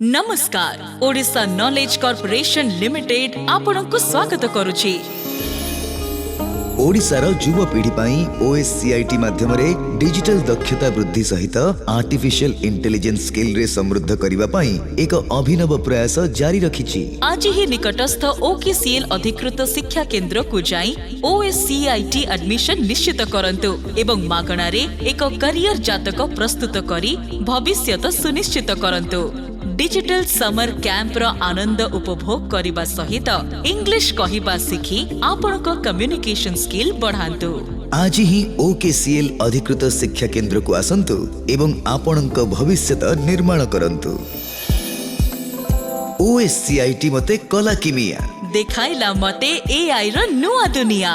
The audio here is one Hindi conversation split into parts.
नमस्कार ओडिशा नॉलेज कॉर्पोरेशन लिमिटेड आपनको स्वागत करुछि। ओडिशार युवपीढ़ी ओएससीआईटी माध्यम डिजिटल दक्षता वृद्धि सहित आर्टिफिशियल इंटेलिजेंस स्किल रे समृद्ध करने एक अभिनव प्रयास जारी रखिछि। आज ही निकटस्थ ओकेसीएल अधिकृत शिक्षा केंद्र को जाई ओएससीआईटी एडमिशन निश्चित करंतु एवं मागणा रे एक करियर जातक प्रस्तुत करी भविष्यत सुनिश्चित करंतु। डिजिटल समर कैंप रो आनंद उपभोग करिबा सहित इंग्लिश कहिबा सिखी आपनक कम्युनिकेशन स्किल बढ़ांतु। आज ही ओकेसीएल अधिकृत शिक्षा केंद्र को आसंतु एवं आपनक भविष्यत निर्माण करंतु। ओएससीआईटी मते कला किमिया देखाइला मते एआई रो नुआ दुनिया।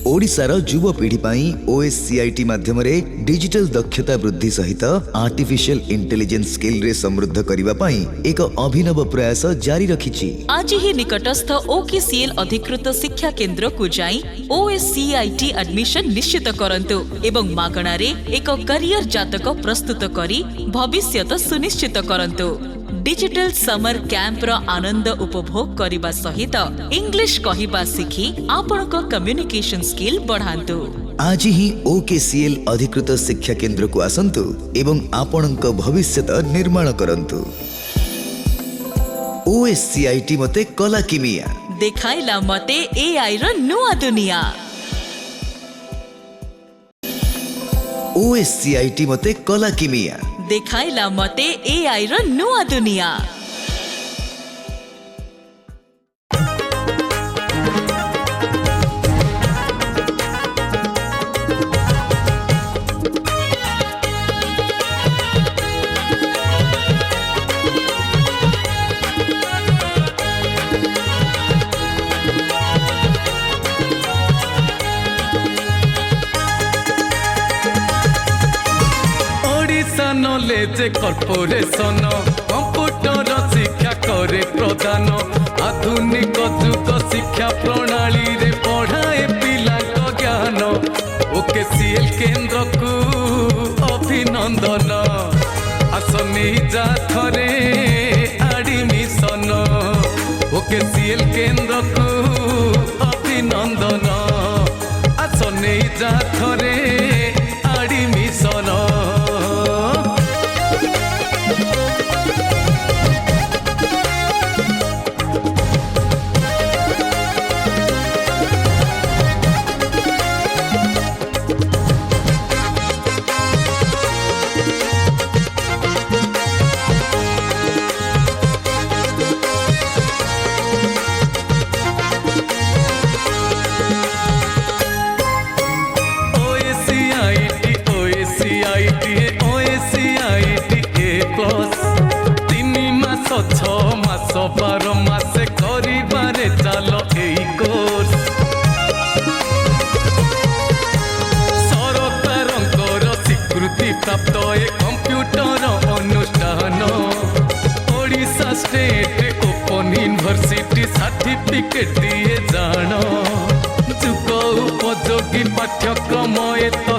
ओडिशार युवपीढ़ी ओएससीआईटी माध्यम डिजिटल दक्षता वृद्धि सहित आर्टिफिशियल इंटेलिजेंस स्किल रे समृद्ध करने एक अभिनव प्रयास जारी रखिछि। आज ही निकटस्थ ओकेसीएल अधिकृत शिक्षा केंद्र को जाई ओएससीआईटी एडमिशन निश्चित करंतु एवं मागणा रे एक करियर जातक प्रस्तुत करी भविष्यत सुनिश्चित करंतु। डिजिटल समर कैंप रो आनंद उपभोग करिबा सहित इंग्लिश कहिबा सिखी आपनक कम्युनिकेशन स्किल बढ़ांतु। आज ही ओकेसीएल अधिकृत शिक्षा केंद्र को आसंतु एवं आपनक भविष्यत निर्माण करंतु। ओएससीआईटी मते कला किमिया देखाइला मते एआई रो नुआ दुनिया। ओएससीआईटी मते कला किमिया देखाइला मते एआई रो नुआ दुनिया। नॉलेज कॉर्पोरेशन कंप्यूटर शिक्षा करे प्रदान आधुनिक जुग शिक्षा प्रणाली रे पढ़ाए पिला ज्ञान ओकेसीएल केंद्र को अभिनंदन आसनी जा थरे एडमिशन ओकेसीएल केंद्र को अभिनंदन आसनी जा थरे एडमिशन। प्राप्त a computer state open university certificate दिए जान जुग उपयोगी पाठ्यक्रम ए तो